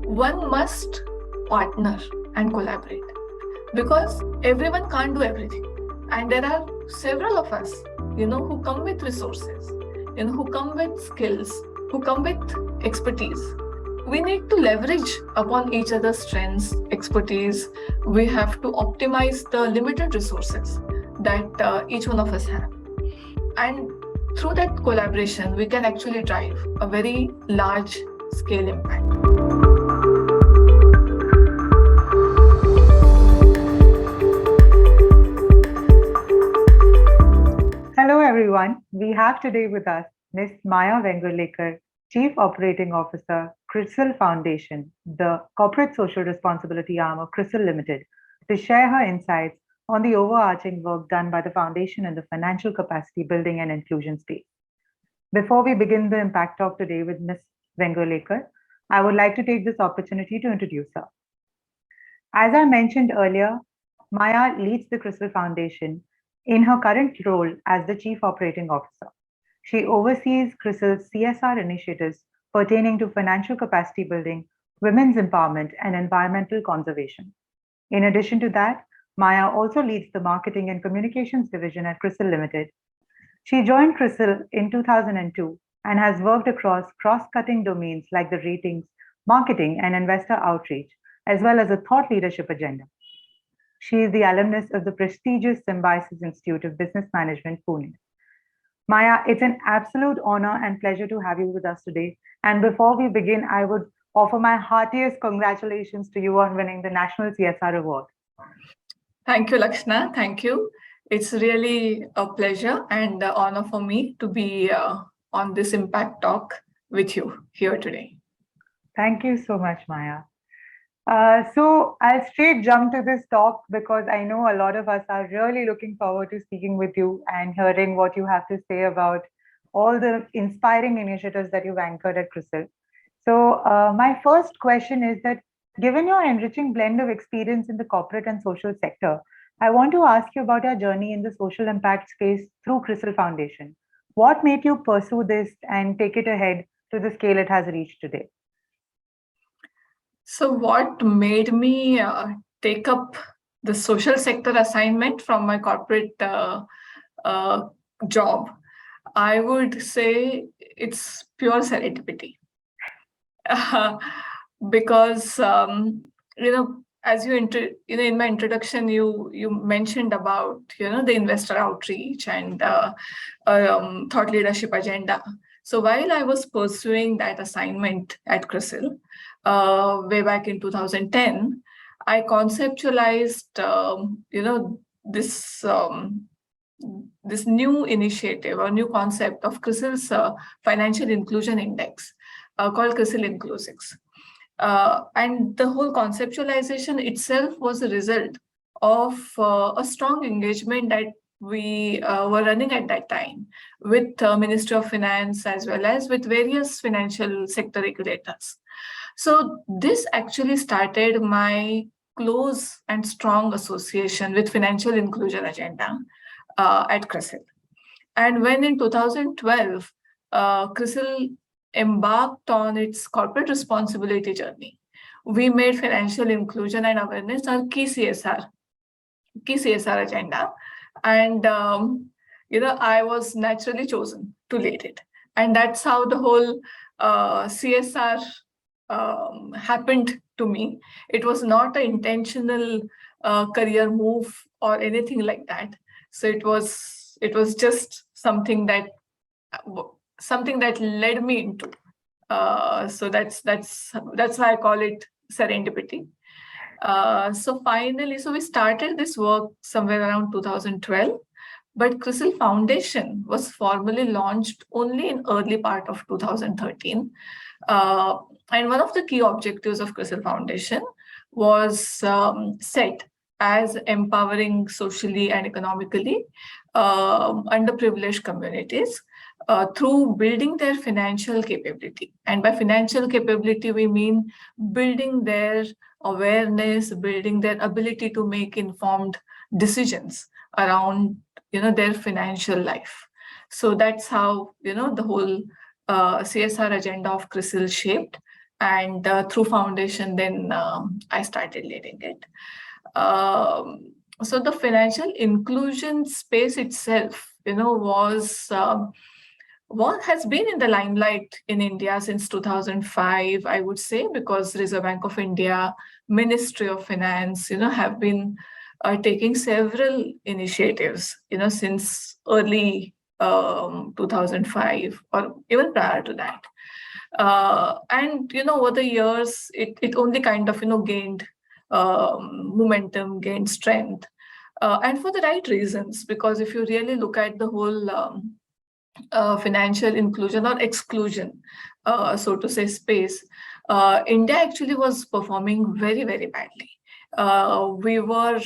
one must partner and collaborate because everyone can't do everything. And there are several of us, who come with resources, who come with skills, who come with expertise. We need to leverage upon each other's strengths, expertise. We have to optimize the limited resources that each one of us have. And through that collaboration, we can actually drive a very large scale impact. Hello everyone, we have today with us Ms. Maya Vengurlekar, Chief Operating Officer, CRISIL Foundation, the corporate social responsibility arm of CRISIL Limited, to share her insights on the overarching work done by the foundation in the financial capacity building and inclusion space. Before we begin the Impact Talk today with Ms. Vengurlekar, I would like to take this opportunity to introduce her. As I mentioned earlier, Maya leads the CRISIL Foundation in her current role as the Chief Operating Officer. She oversees CRISIL's CSR initiatives pertaining to financial capacity building, women's empowerment, and environmental conservation. In addition to that, Maya also leads the marketing and communications division at CRISIL Limited. She joined CRISIL in 2002 and has worked across cross-cutting domains like the ratings, marketing, and investor outreach, as well as a thought leadership agenda. She is the alumnus of the prestigious Symbiosis Institute of Business Management, Pune. Maya, it's an absolute honor and pleasure to have you with us today. And before we begin, I would offer my heartiest congratulations to you on winning the National CSR Award. Thank you, Lakshna. Thank you. It's really a pleasure and an honor for me to be on this Impact Talk with you here today. Thank you so much, Maya. So I'll straight jump to this talk because I know a lot of us are really looking forward to speaking with you and hearing what you have to say about all the inspiring initiatives that you've anchored at CRISIL. So my first question is that given your enriching blend of experience in the corporate and social sector, I want to ask you about your journey in the social impact space through CRISIL Foundation. What made you pursue this and take it ahead to the scale it has reached today? So what made me take up the social sector assignment from my corporate job? I would say it's pure serendipity. Because, as you in my introduction, you mentioned about, the investor outreach and thought leadership agenda. So while I was pursuing that assignment at CRISIL, way back in 2010, I conceptualized, this new initiative or new concept of CRISIL's Financial Inclusion Index called CRISIL Inclusives. And the whole conceptualization itself was a result of a strong engagement that we were running at that time with Ministry of Finance as well as with various financial sector regulators. So this actually started my close and strong association with financial inclusion agenda at CRISIL. And when in 2012, CRISIL embarked on its corporate responsibility journey, we made financial inclusion and awareness our key CSR agenda. And, I was naturally chosen to lead it. And that's how the whole CSR happened to me. It was not an intentional career move or anything like that. So it was just something that led me into. So that's why I call it serendipity. So finally, we started this work somewhere around 2012, but CRISIL Foundation was formally launched only in early part of 2013. And one of the key objectives of CRISIL Foundation was set as empowering socially and economically underprivileged communities through building their financial capability. And by financial capability, we mean building their awareness, building their ability to make informed decisions around, their financial life. So that's how, the whole CSR agenda of CRISIL shaped. and through foundation, then I started leading it. So the financial inclusion space itself, what has been in the limelight in India since 2005, I would say, because Reserve Bank of India, Ministry of Finance, have been taking several initiatives, since early 2005 or even prior to that. And over the years, it only kind of gained momentum, gained strength, and for the right reasons. Because if you really look at the whole financial inclusion or exclusion, so to say, space, India actually was performing very, very badly. We were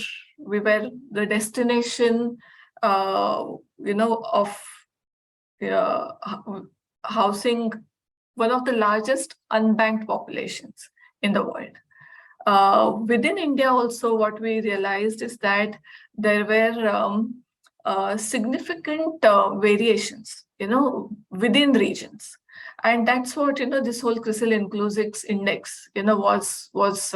the destination, of housing one of the largest unbanked populations in the world. Within India also, what we realized is that there were significant variations, within regions. And that's what, this whole CRISIL Inclusives Index, was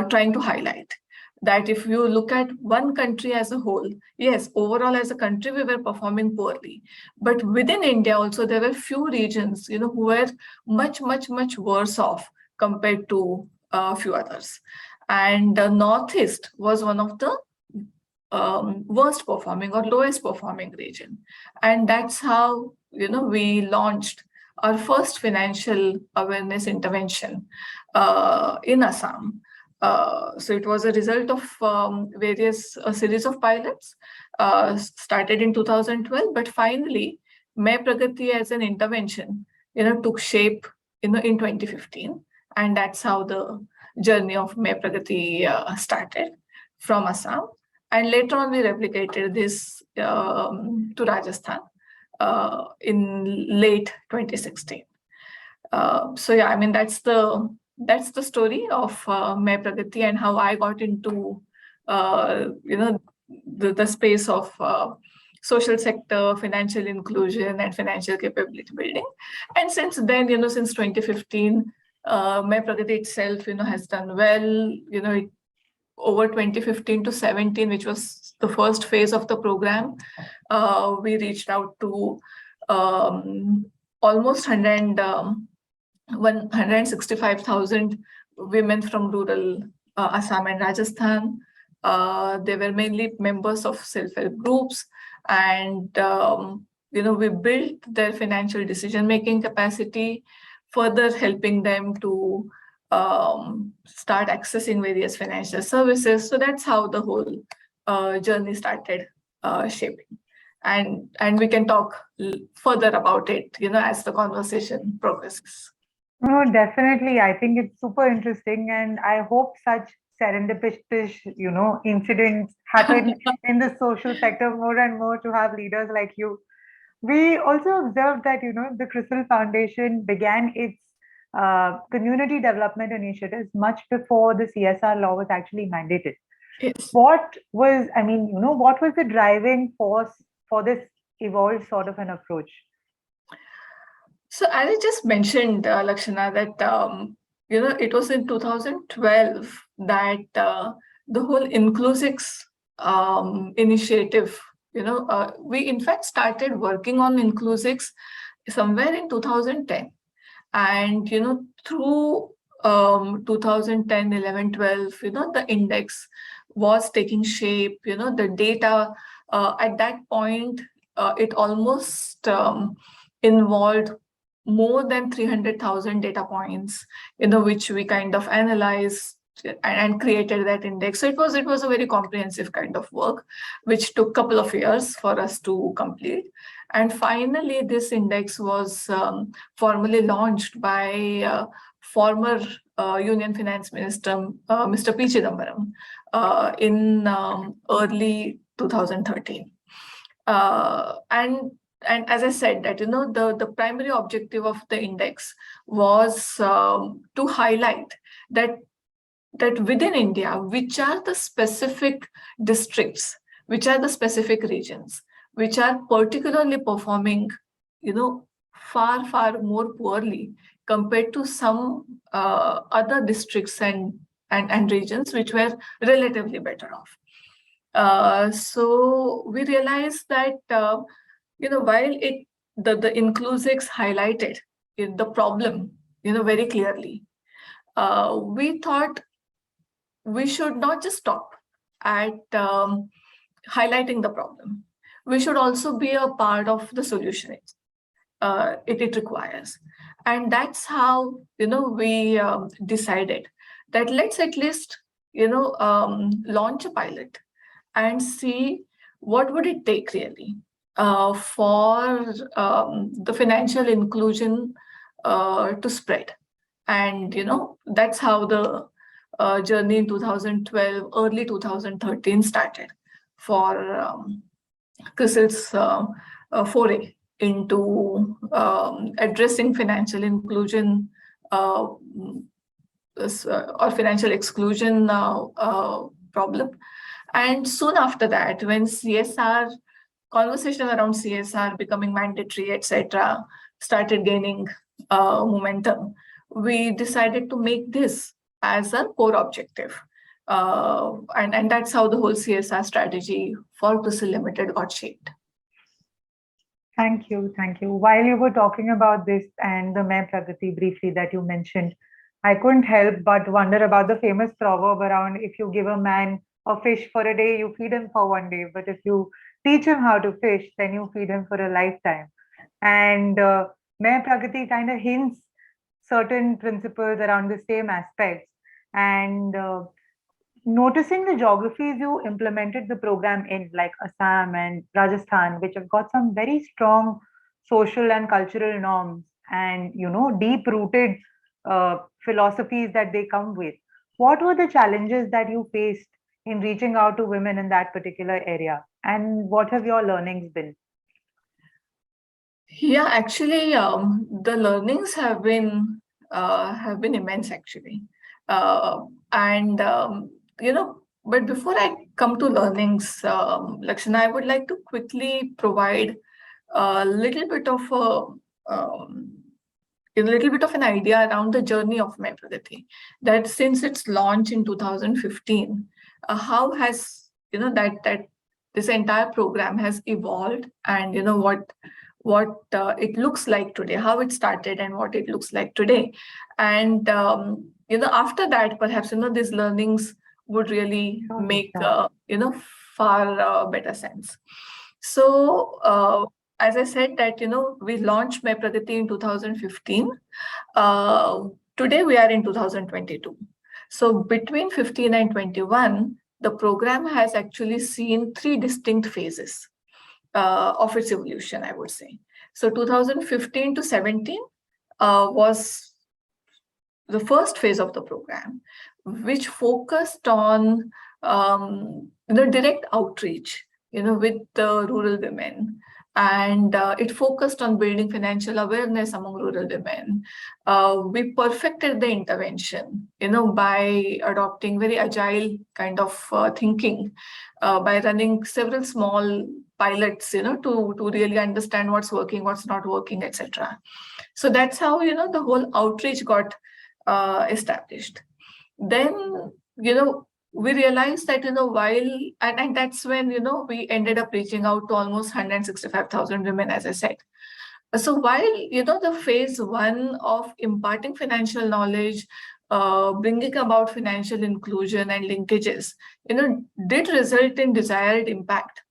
trying to highlight. That if you look at one country as a whole, yes, overall as a country, we were performing poorly. But within India also, there were few regions, who were much, much, much worse off compared to a few others. And the Northeast was one of the worst performing or lowest performing region. And that's how, we launched our first financial awareness intervention in Assam. So it was a result of a series of pilots started in 2012, but finally, May Pragati as an intervention, took shape, in 2015, and that's how the journey of May Pragati started from Assam. And later on, we replicated this to Rajasthan in late 2016. So yeah, I mean that's the story of May Pragati and how I got into the space of social sector, financial inclusion, and financial capability building. And since then, since 2015, May Pragati itself, has done well. Over 2015 to 17, which was the first phase of the program, we reached out to almost 165,000 women from rural Assam and Rajasthan. They were mainly members of self-help groups, and we built their financial decision-making capacity, further helping them to start accessing various financial services. So that's how the whole journey started shaping. And we can talk further about it, as the conversation progresses. No, definitely. I think it's super interesting, and I hope such serendipitous, incidents happen in the social sector more and more to have leaders like you. We also observed that, the CRISIL Foundation began its community development initiatives much before the CSR law was actually mandated. Yes. What was the driving force for this evolved sort of an approach? So as I just mentioned, Lakshana, that it was in 2012 that the whole Inclusives initiative, we in fact started working on Inclusives somewhere in 2010. And, through 2010, 11, 12, the index was taking shape, the data at that point, it almost involved more than 300,000 data points, which we kind of analyzed and created that index. So it was a very comprehensive kind of work, which took a couple of years for us to complete. And finally, this index was formally launched by former Union Finance Minister, Mr. P. Chidambaram, in early 2013. And as I said, that the primary objective of the index was to highlight that within India, which are the specific districts, which are the specific regions, which are particularly performing, far, far more poorly compared to some other districts and regions which were relatively better off. So we realized that while the inclusives highlighted the problem very clearly, we thought we should not just stop at highlighting the problem. We should also be a part of the solution it requires. And that's how we decided that let's at least launch a pilot and see what would it take really for the financial inclusion to spread. And that's how the journey in 2012, early 2013 started for CRISIL's foray into addressing financial inclusion or financial exclusion problem. And soon after that, when CSR, conversation around CSR becoming mandatory, etc., started gaining momentum, we decided to make this as a core objective. And that's how the whole CSR strategy for CRISIL Limited got shaped. Thank you. Thank you. While you were talking about this and the Main Pragati briefly that you mentioned, I couldn't help but wonder about the famous proverb around if you give a man a fish for a day, you feed him for one day. But if you teach him how to fish, then you feed him for a lifetime. And Main Pragati kind of hints certain principles around the same aspects. And noticing the geographies you implemented the program in, like Assam and Rajasthan, which have got some very strong social and cultural norms and deep rooted philosophies that they come with. What were the challenges that you faced in reaching out to women in that particular area, and what have your learnings been? Yeah, actually, the learnings have been immense actually, and but before I come to learnings, Lakshana, I would like to quickly provide a little bit of an idea around the journey of Main Pragati. That since its launch in 2015, how has that this entire program has evolved, and what it looks like today, how it started, and what it looks like today. And after that, perhaps these learnings would really make far better sense. So as I said that we launched Main Pragati in 2015. Today we are in 2022. So between 15 and 21, the program has actually seen 3 distinct phases of its evolution, I would say. So 2015 to 17 was the first phase of the program, which focused on direct outreach, with the rural women. And it focused on building financial awareness among rural women. We perfected the intervention, by adopting very agile kind of thinking, by running several small pilots, to really understand what's working, what's not working, etc. So that's how, the whole outreach got established. Then, we realized that, while, and that's when, we ended up reaching out to almost 165,000 women, as I said. So while, the phase 1 of imparting financial knowledge, bringing about financial inclusion and linkages, did result in desired impact,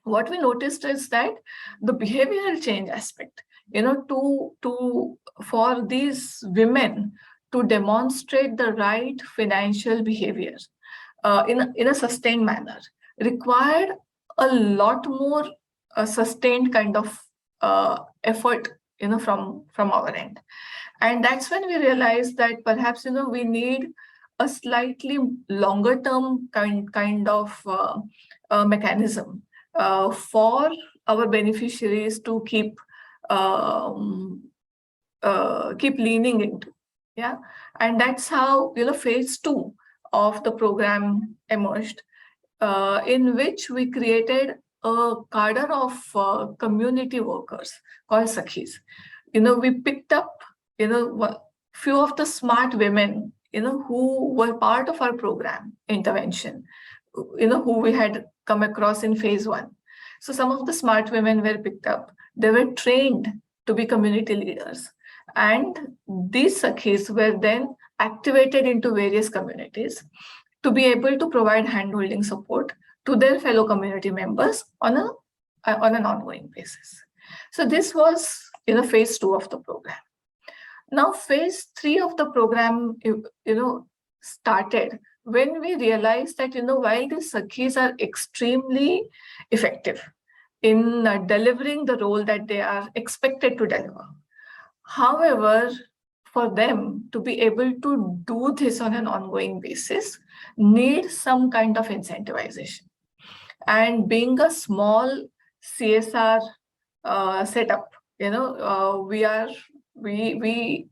what we noticed is that the behavioral change aspect, for these women to demonstrate the right financial behavior in a sustained manner required a lot more sustained kind of effort, from our end. And that's when we realized that perhaps, we need a slightly longer term kind of mechanism for our beneficiaries to keep leaning into. Yeah. And that's how, phase 2 of the program emerged, in which we created a cadre of community workers called Sakhis. We picked up few of the smart women, who were part of our program intervention, who we had come across in phase 1. So some of the smart women were picked up. They were trained to be community leaders. And these Sakhis were then activated into various communities to be able to provide handholding support to their fellow community members on an ongoing basis. So this was phase 2 of the program. Now phase 3 of the program started when we realized that while the Sakhis are extremely effective in delivering the role that they are expected to deliver, however, for them to be able to do this on an ongoing basis need some kind of incentivization. And being a small CSR setup, we actually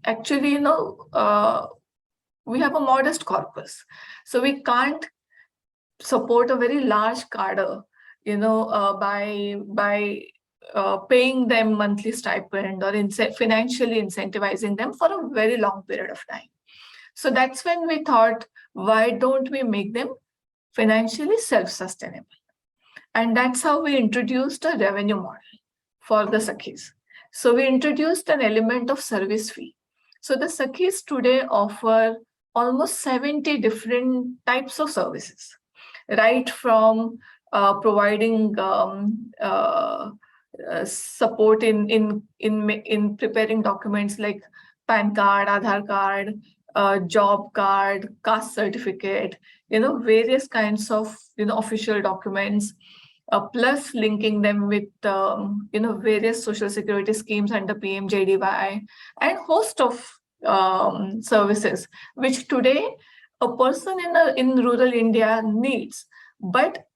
we have a modest corpus, so we can't support a very large cadre, by paying them monthly stipend or financially incentivizing them for a very long period of time. So that's when we thought, why don't we make them financially self-sustainable? And that's how we introduced a revenue model for the Sakhis. So we introduced an element of service fee. So the Sakhis today offer almost 70 different types of services, right from providing support in preparing documents like PAN card, Aadhaar card, job card, caste certificate, various kinds of official documents, plus linking them with various social security schemes under PMJDY, and host of services which today a person in rural India needs, but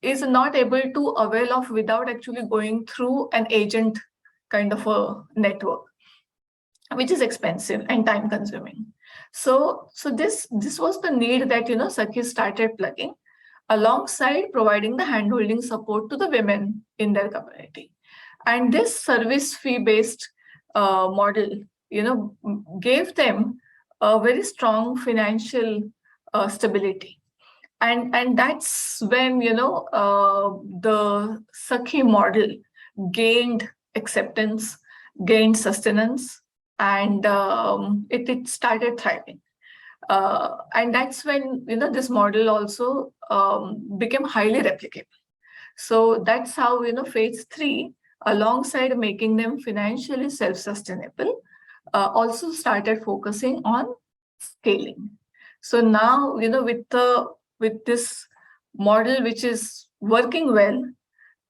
is not able to avail of without actually going through an agent kind of a network, which is expensive and time consuming. So this was the need that Sakhis started plugging, alongside providing the handholding support to the women in their community. And this service fee based model gave them a very strong financial stability. And that's when the Sakhi model gained acceptance, gained sustenance, and it started thriving. And that's when this model also became highly replicable. So that's how phase 3, alongside making them financially self-sustainable, also started focusing on scaling. So now with this model which is working well,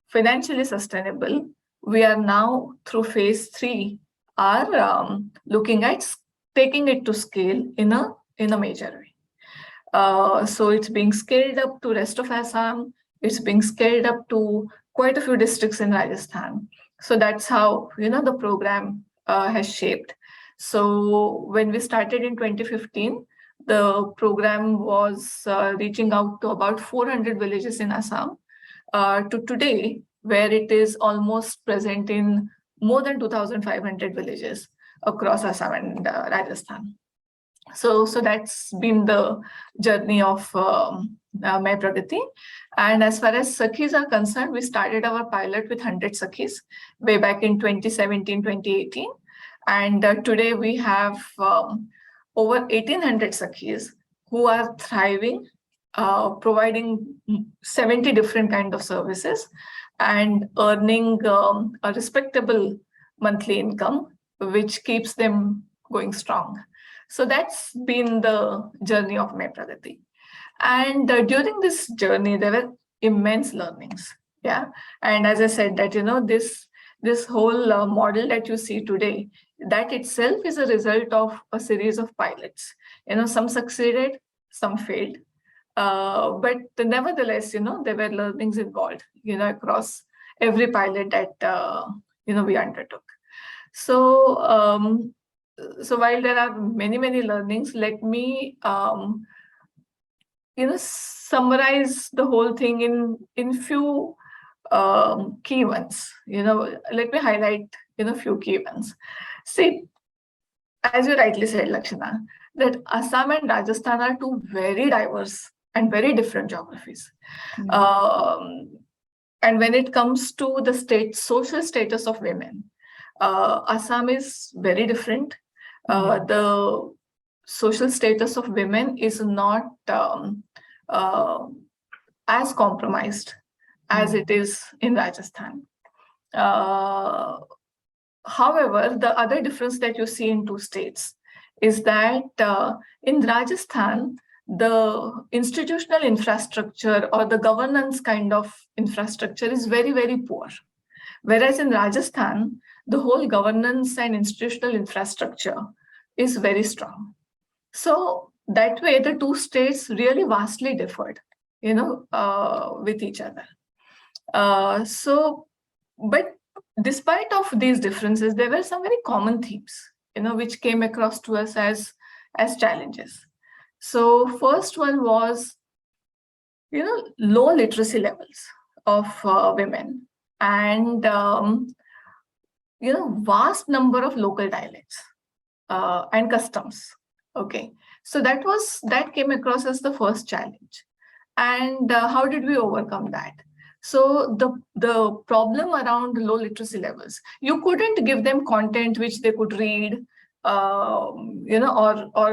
financially sustainable, we are now through phase 3 are looking at taking it to scale in a major way. So it's being scaled up to rest of Assam. It's being scaled up to quite a few districts in Rajasthan. So that's how the program has shaped. So when we started in 2015, the program was reaching out to about 400 villages in Assam, to today, where it is almost present in more than 2,500 villages across Assam and Rajasthan. So that's been the journey of Mai Pragati. And as far as Sakhis are concerned, we started our pilot with 100 Sakhis way back in 2017, 2018. And today we have over 1,800 Sakhis who are thriving, providing 70 different kinds of services and earning a respectable monthly income, which keeps them going strong. So that's been the journey of Mai Pragati. And during this journey, there were immense learnings. Yeah. And as I said that, this whole model that you see today, that itself is a result of a series of pilots. Some succeeded, some failed. But nevertheless, there were learnings involved, across every pilot that, we undertook. So, so while there are many, many learnings, let me, summarize the whole thing in few key ones. Let me highlight, few key ones. See, as you rightly said, Lakshana, that Assam and Rajasthan are two very diverse and very different geographies. Um, and when it comes to the social status of women, Assam is very different. The social status of women is not uh, as compromised as it is in Rajasthan. However, the other difference that you see in two states is that in Rajasthan, the institutional infrastructure or the governance kind of infrastructure is very, very poor. Whereas in Rajasthan, the whole governance and institutional infrastructure is very strong. So that way, the two states really vastly differed, with each other. But despite of these differences, there were some very common themes, which came across to us as challenges. So first one was, low literacy levels of women and, vast number of local dialects and customs. Okay, so that came across as the first challenge. And how did we overcome that? So the problem around low literacy levels, you couldn't give them content which they could read, or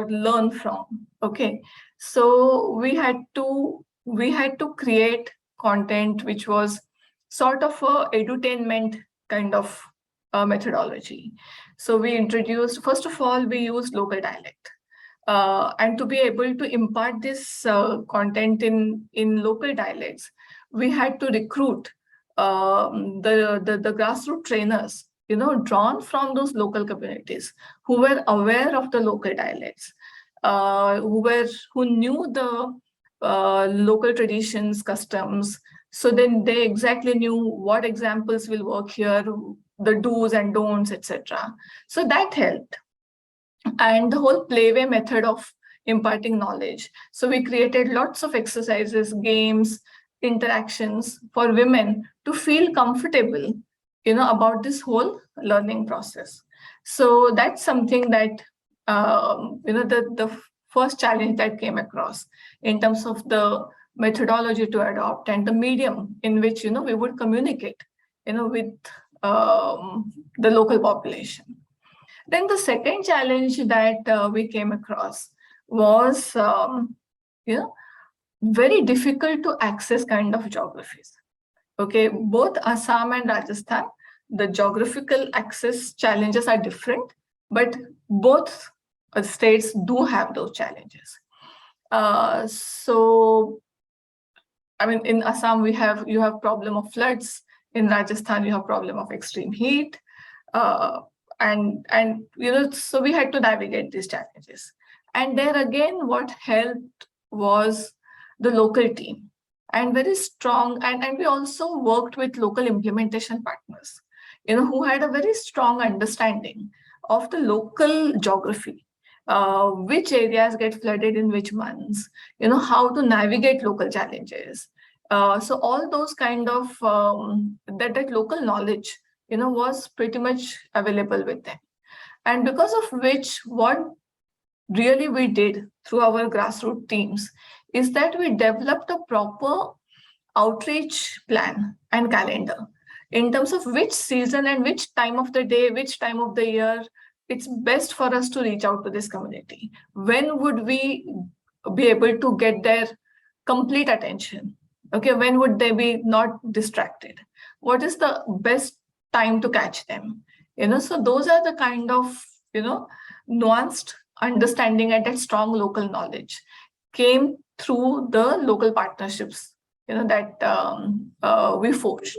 learn from. Okay, so we had to create content which was sort of a edutainment kind of methodology. So we introduced, first of all, we used local dialect. And to be able to impart this content in local dialects, we had to recruit the grassroots trainers, drawn from those local communities who were aware of the local dialects, who knew the local traditions, customs. So then they exactly knew what examples will work here, the do's and don'ts, etc. So that helped. And the whole playway method of imparting knowledge. So we created lots of exercises, games, interactions for women to feel comfortable, about this whole learning process. So that's something that, the first challenge that came across in terms of the methodology to adopt and the medium in which, we would communicate, with the local population. Then the second challenge that we came across was, very difficult to access kind of geographies. Okay, both Assam and Rajasthan, the geographical access challenges are different, but both states do have those challenges. So, I mean, in Assam, you have problem of floods. In Rajasthan, you have problem of extreme heat. And so we had to navigate these challenges. And there again, what helped was the local team, and very strong, and we also worked with local implementation partners, who had a very strong understanding of the local geography, which areas get flooded in which months, how to navigate local challenges. So all those kind of that local knowledge, was pretty much available with them. And because of which, what really we did through our grassroots teams is that we developed a proper outreach plan and calendar in terms of which season and which time of the day, which time of the year it's best for us to reach out to this community. When would we be able to get their complete attention? Okay, when would they be not distracted? What is the best time to catch them? So those are the kind of, nuanced understanding and that strong local knowledge came through the local partnerships, that we forged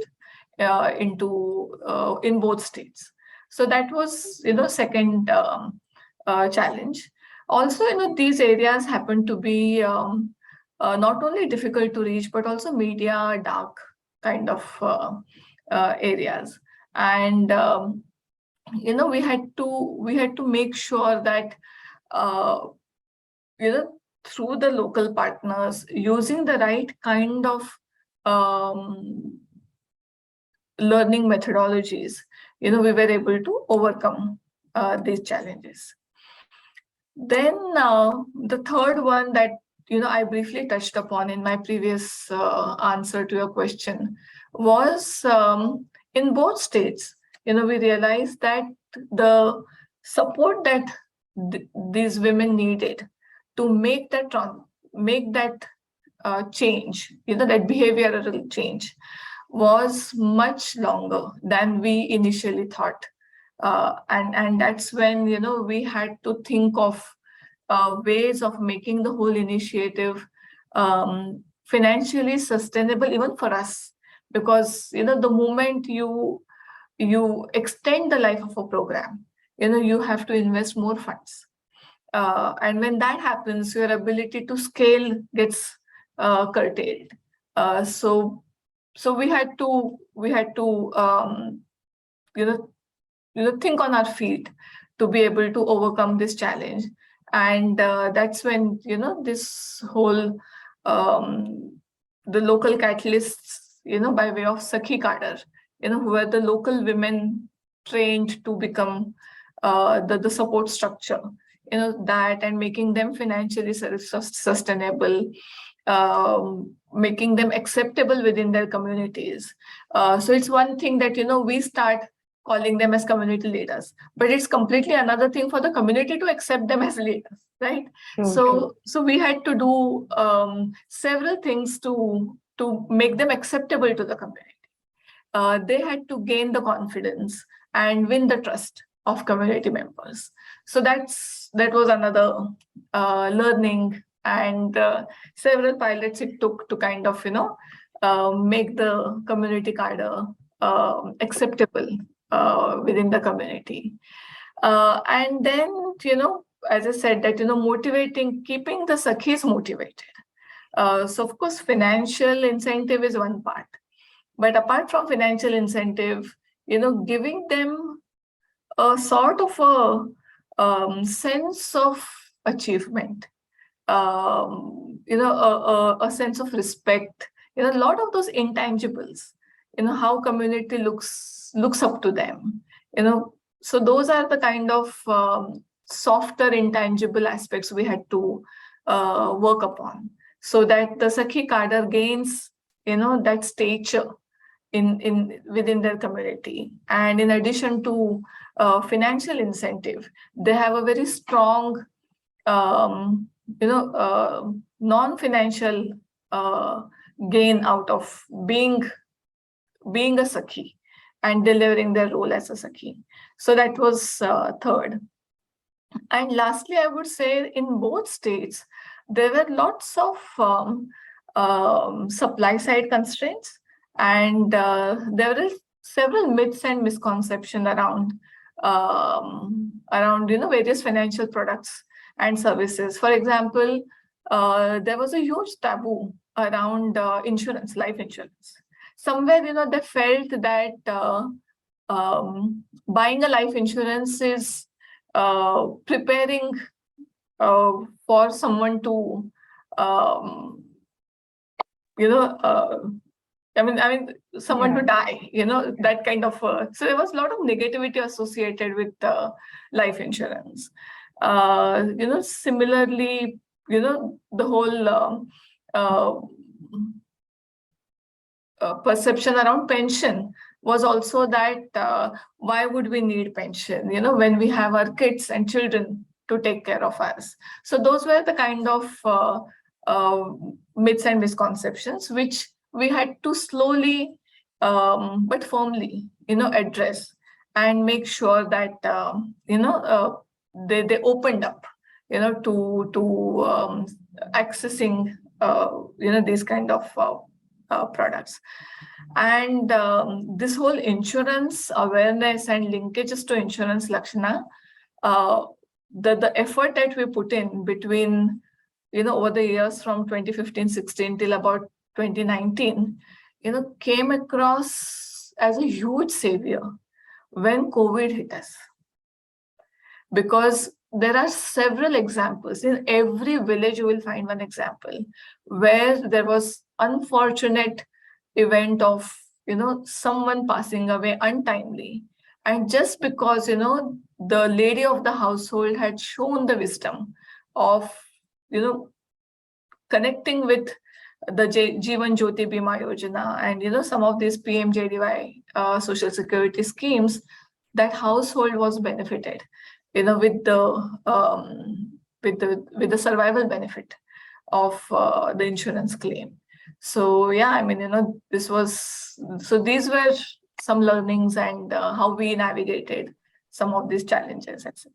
in both states. So that was, second challenge. Also, these areas happen to be not only difficult to reach, but also media dark kind of areas. And we had to make sure that through the local partners, using the right kind of learning methodologies, we were able to overcome these challenges. Then the third one that I briefly touched upon in my previous answer to your question was in both states. We realized that the support that these women needed to make that change, that behavioral change, was much longer than we initially thought. And that's when we had to think of ways of making the whole initiative financially sustainable even for us, because the moment you extend the life of a program, you have to invest more funds, and when that happens, your ability to scale gets curtailed. So we had to you know think on our feet to be able to overcome this challenge. And that's when this whole the local catalysts, by way of Sakhi Kadar, who were the local women trained to become the support structure, that, and making them financially sustainable, making them acceptable within their communities. So it's one thing that we start calling them as community leaders, but it's completely another thing for the community to accept them as leaders, right? So we had to do several things to make them acceptable to the community. They had to gain the confidence and win the trust of community members. So that was another learning, and several pilots it took to kind of make the community cadre acceptable within the community. And then as I said, that keeping the Sakhis motivated. So of course financial incentive is one part, but apart from financial incentive, giving them a sort of a sense of achievement, a sense of respect, a lot of those intangibles, how community looks up to them, so those are the kind of softer intangible aspects we had to work upon, so that the Sakhi cadre gains that stature within their community. And in addition to financial incentive, they have a very strong non-financial gain out of being a Sakhi and delivering their role as a Sakhi. So that was third. And lastly, I would say in both states, there were lots of supply side constraints, and there were several myths and misconceptions around various financial products and services. For example, there was a huge taboo around insurance, life insurance. Somewhere, they felt that buying a life insurance is preparing for someone to, someone to die, that kind of. So there was a lot of negativity associated with life insurance. Similarly, the whole perception around pension was also that why would we need pension, when we have our kids and children to take care of us. So those were the kind of myths and misconceptions which we had to slowly but firmly address and make sure that they opened up to accessing these kind of products. And this whole insurance awareness and linkages to insurance Lakshana, the effort that we put in between over the years from 2015-16 till about 2019, came across as a huge savior when COVID hit us. Because there are several examples. In every village, you will find one example where there was unfortunate event of someone passing away untimely, And just because, the lady of the household had shown the wisdom of, connecting with the Jeevan Jyoti Bima Yojana and, some of these PMJDY social security schemes, that household was benefited, with the survival benefit of the insurance claim. So yeah, I mean, these were some learnings and how we navigated some of these challenges, etc.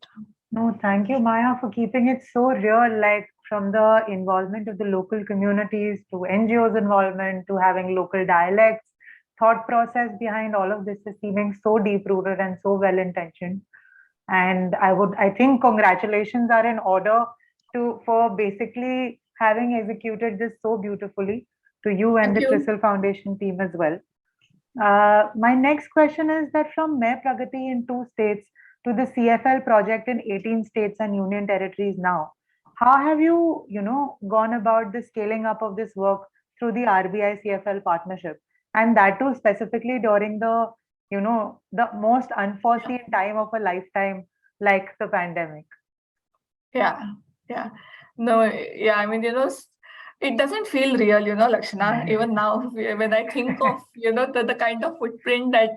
No, thank you, Maya, for keeping it so real, like from the involvement of the local communities to NGOs involvement to having local dialects. Thought process behind all of this is seeming so deep rooted and so well intentioned. And I think congratulations are in order for basically having executed this so beautifully to you and Thank the you. CRISIL Foundation team as well. My next question is that from May Pragati in 2 states to the CFL project in 18 states and union territories now, how have you, gone about the scaling up of this work through the RBI CFL partnership? And that too specifically during the most unforeseen time of a lifetime, like the pandemic. Yeah, yeah. No, yeah, I mean, it doesn't feel real, Lakshana. Even now, when I think of, the kind of footprint that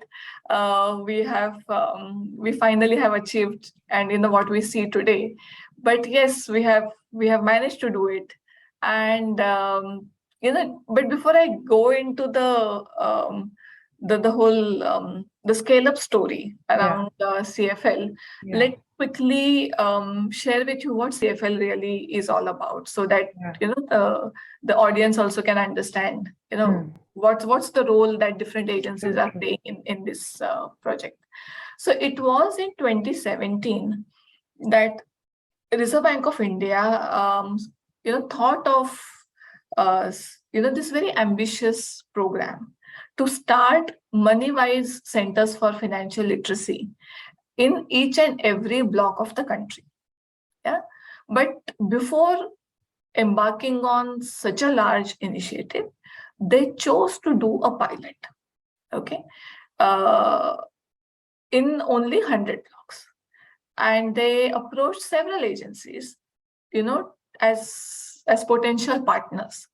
we finally have achieved, and what we see today. But yes, we have managed to do it, and but before I go into the whole the scale up story around CFL, Yeah. let quickly share with you what CFL really is all about, so that Yeah. the audience also can understand what's the role that different agencies are True. playing in this project. So it was in 2017 that Reserve Bank of India thought of this very ambitious program to start money-wise centers for financial literacy in each and every block of the country. Yeah. But before embarking on such a large initiative, they chose to do a pilot. Okay. In only 100 blocks. And they approached several agencies, as potential partners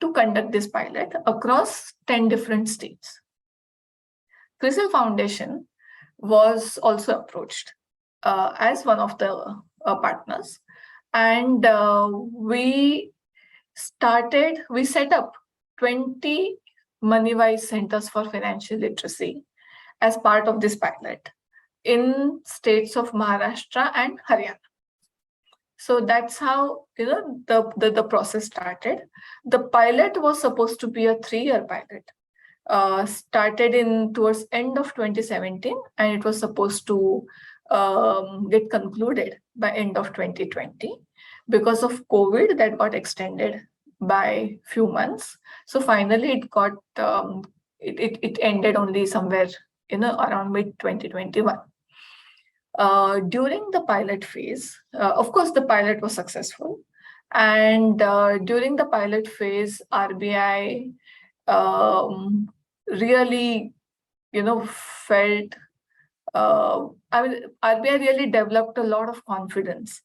to conduct this pilot across 10 different states. CRISIL Foundation was also approached as one of the partners, and we set up 20 money-wise centers for financial literacy as part of this pilot in states of Maharashtra and Haryana. So that's how the process started. The pilot was supposed to be a 3-year pilot. Started towards end of 2017, and it was supposed to get concluded by end of 2020. Because of COVID, that got extended by few months. So finally, it ended only somewhere around mid 2021. During the pilot phase, of course, the pilot was successful, and during the pilot phase, RBI really, felt. RBI really developed a lot of confidence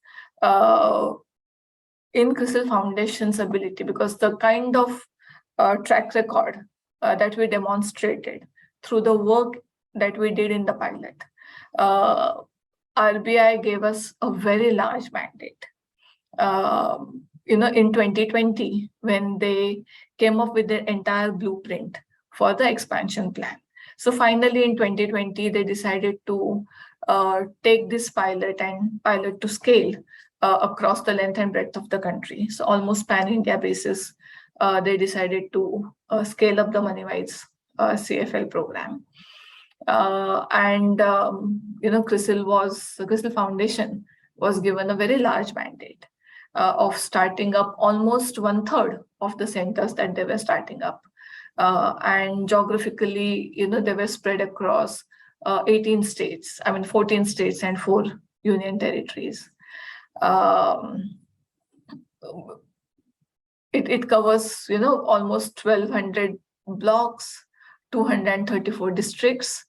in CRISIL Foundation's ability, because the kind of track record that we demonstrated through the work that we did in the pilot. RBI gave us a very large mandate. In 2020, when they came up with their entire blueprint for the expansion plan. So finally, in 2020, they decided to take this pilot to scale across the length and breadth of the country. So almost pan-India basis, they decided to scale up the MoneyWise CFL program. CRISIL Foundation was given a very large mandate of starting up almost 1/3 of the centers that they were starting up. And geographically, they were spread across 18 states, 14 states and 4 union territories. It covers, almost 1,200 blocks, 234 districts,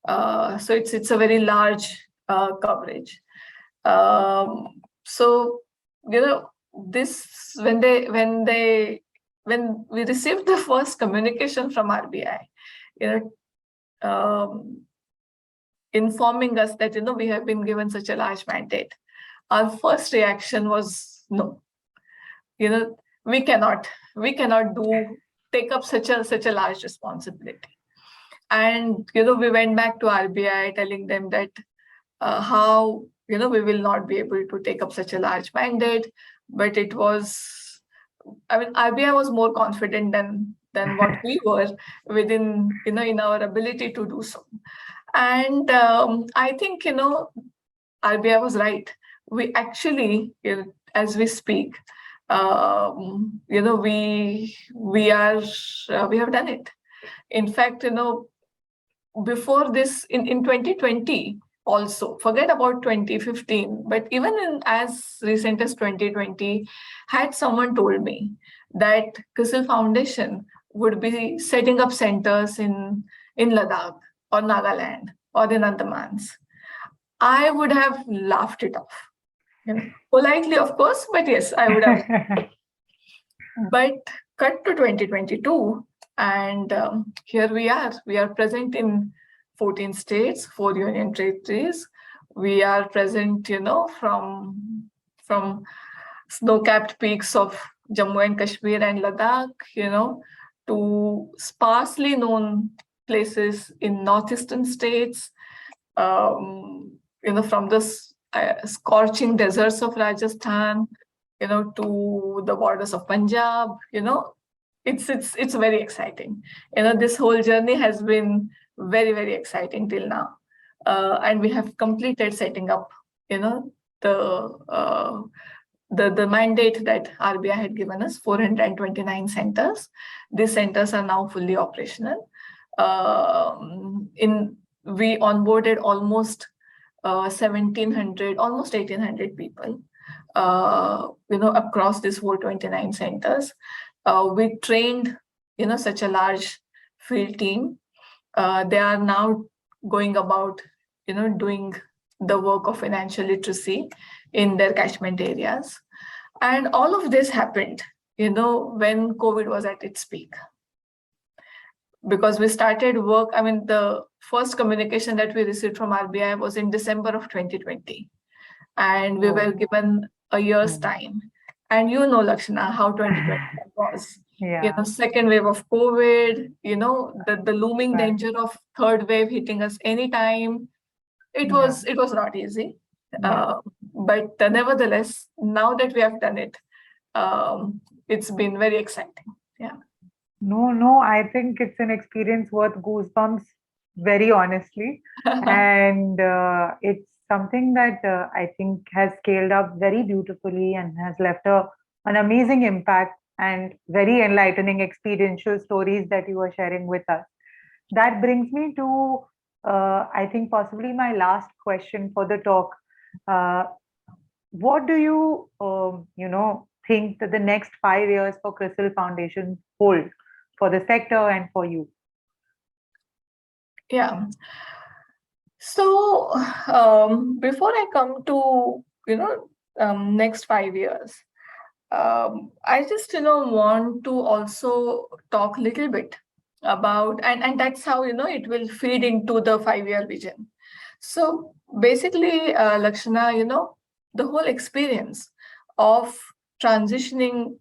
So it's a very large coverage. So this when we received the first communication from RBI, informing us that we have been given such a large mandate, our first reaction was no. We cannot take up such a large responsibility. And we went back to RBI telling them that how we will not be able to take up such a large mandate. But it was, RBI was more confident than what we were within in our ability to do so. And I think RBI was right. We actually, as we speak, we have done it. In fact, before this, in 2020 also, forget about 2015, but even in as recent as 2020, had someone told me that CRISIL Foundation would be setting up centers in Ladakh or Nagaland or in Andamans, I would have laughed it off. Politely, of course, but yes, I would have. But cut to 2022, and here we are. We are present in 14 states, 4 union territories. We are present, from snow-capped peaks of Jammu and Kashmir and Ladakh, to sparsely known places in northeastern states, from the scorching deserts of Rajasthan, to the borders of Punjab. It's very exciting. This whole journey has been very, very exciting till now, and we have completed setting up, the mandate that RBI had given us, 429 centers. These centers are now fully operational. We onboarded almost 1,700, almost 1,800 people, across these 429 centers. We trained, such a large field team. They are now going about, doing the work of financial literacy in their catchment areas. And all of this happened, when COVID was at its peak. Because we started work, the first communication that we received from RBI was in December of 2020. And we were given a year's time. And Lakshana, how 2020 was. Yeah. Second wave of COVID, the looming danger of third wave hitting us anytime. It was not easy. But nevertheless, now that we have done it, it's been very exciting. Yeah. No, I think it's an experience worth goosebumps, very honestly. And it's something that I think has scaled up very beautifully and has left an amazing impact and very enlightening experiential stories that you are sharing with us. That brings me to, I think, possibly my last question for the talk. What do you, think that the next 5 years for CRISIL Foundation hold for the sector and for you? Yeah. So before I come to next 5 years, I just want to also talk a little bit about, and that's how it will feed into the 5-year vision. So basically, Lakshana, the whole experience of transitioning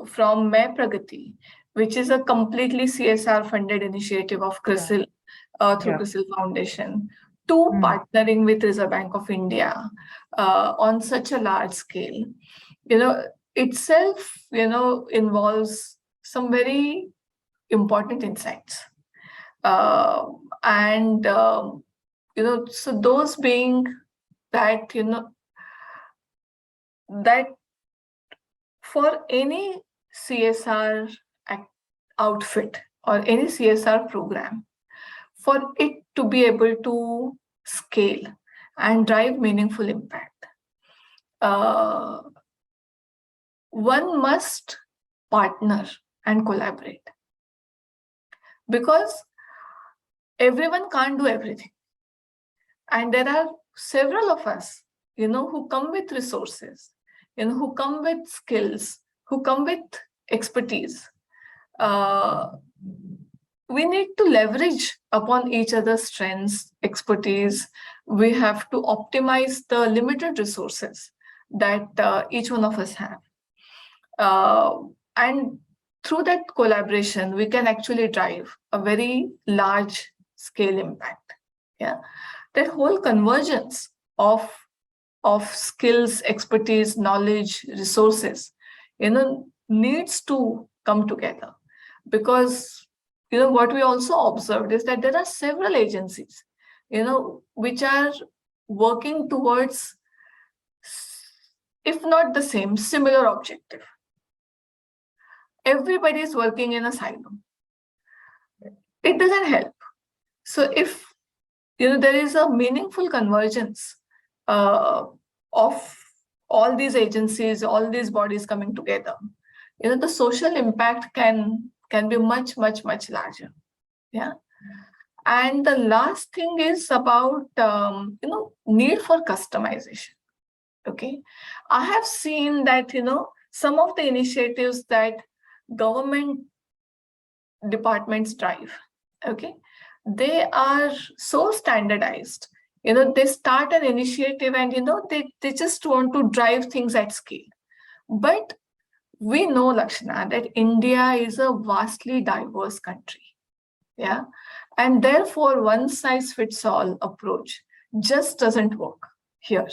from Mai Pragati, which is a completely CSR funded initiative of CRISIL, through CRISIL Foundation, to partnering with Reserve Bank of India on such a large scale, itself, involves some very important insights. And, so those being that, that for any CSR outfit or any CSR program, for it to be able to scale and drive meaningful impact, one must partner and collaborate. Because everyone can't do everything. And there are several of us, who come with resources, who come with skills, who come with expertise. We need to leverage upon each other's strengths, expertise. We have to optimize the limited resources that each one of us have. And through that collaboration, we can actually drive a very large scale impact. Yeah, that whole convergence of skills, expertise, knowledge, resources, needs to come together, because what we also observed is that there are several agencies, which are working towards, if not the same, similar objective. Everybody is working in a silo. It doesn't help. So if there is a meaningful convergence of all these agencies, all these bodies coming together, the social impact can be much, much, much larger. Yeah. And the last thing is about need for customization. Okay, I have seen that some of the initiatives that government departments drive, okay, they are so standardized. They start an initiative and they just want to drive things at scale. But we know, Lakshana, that India is a vastly diverse country. Yeah. And therefore, one size fits all approach just doesn't work here.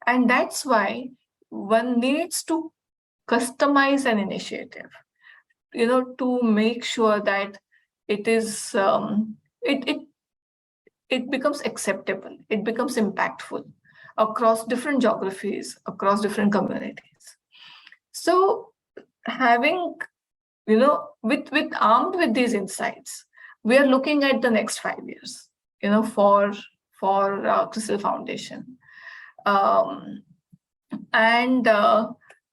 And that's why one needs to customize an initiative, to make sure that it is it becomes acceptable, it becomes impactful across different geographies, across different communities. So having, with armed with these insights, we are looking at the next 5 years, for CRISIL Foundation. And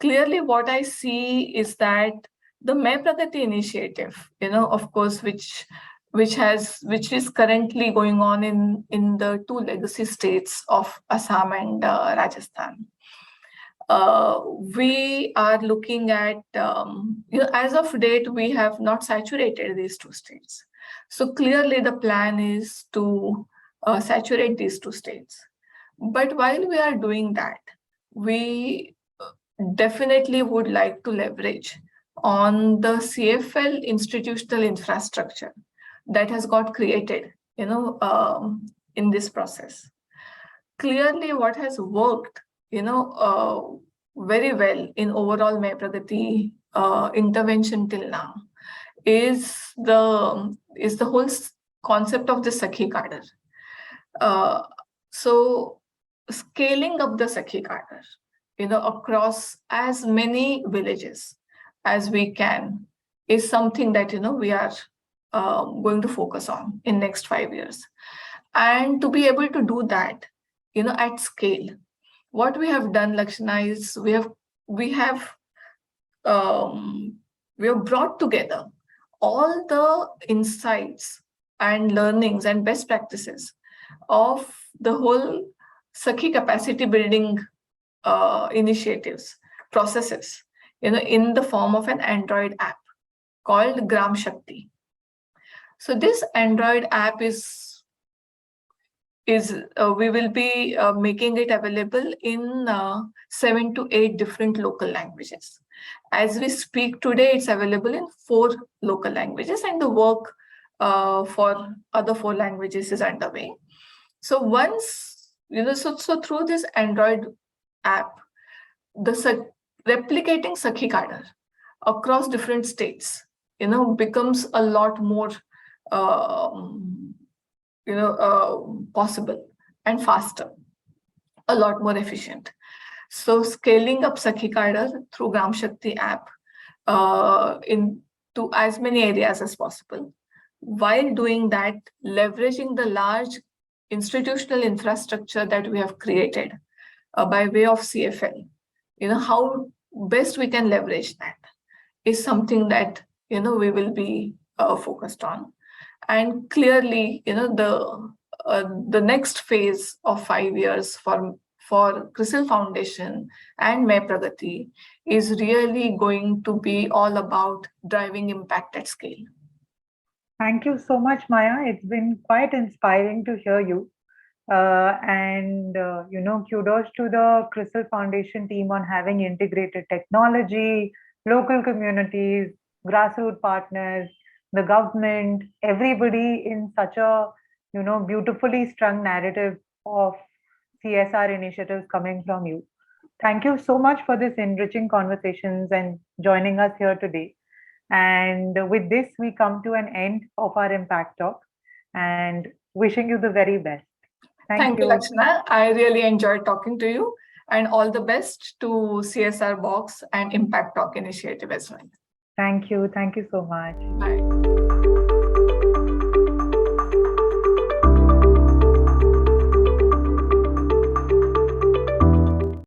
clearly what I see is that the May Pragati initiative, of course, which is currently going on in the two legacy states of Assam and Rajasthan. We are looking at, as of date, we have not saturated these two states. So clearly the plan is to saturate these two states. But while we are doing that, we definitely would like to leverage on the CFL institutional infrastructure that has got created, in this process. Clearly, what has worked, very well in overall May Pragati intervention till now is the whole concept of the Sakhi Cadre. So scaling up the Sakhi Cadre, across as many villages as we can is something that, we are going to focus on in next 5 years. And to be able to do that, at scale, what we have done, Lakshana, is we have brought together all the insights and learnings and best practices of the whole Sakhi capacity building initiatives, processes, in the form of an Android app called Gram Shakti. So this Android app is we will be making it available in 7 to 8 different local languages. As we speak today, it's available in 4 local languages, and the work for other 4 languages is underway. So once, so through this Android app, the replicating Sakhi Cadre across different states, becomes a lot more possible and faster, a lot more efficient. So scaling up Sakhi Cadre through Gram Shakti app into as many areas as possible. While doing that, leveraging the large institutional infrastructure that we have created by way of CFL, how best we can leverage that is something that, we will be focused on. And clearly, the next phase of 5 years for CRISIL Foundation and May Pragati is really going to be all about driving impact at scale. Thank you so much, Maya. It's been quite inspiring to hear you. Kudos to the CRISIL Foundation team on having integrated technology, local communities, grassroots partners, the government, everybody in such a, beautifully strung narrative of CSR initiatives coming from you. Thank you so much for this enriching conversations and joining us here today. And with this, we come to an end of our Impact Talk and wishing you the very best. Thank you, Lakshana. I really enjoyed talking to you, and all the best to CSR Box and Impact Talk initiative as well. Thank you. Thank you so much. Bye.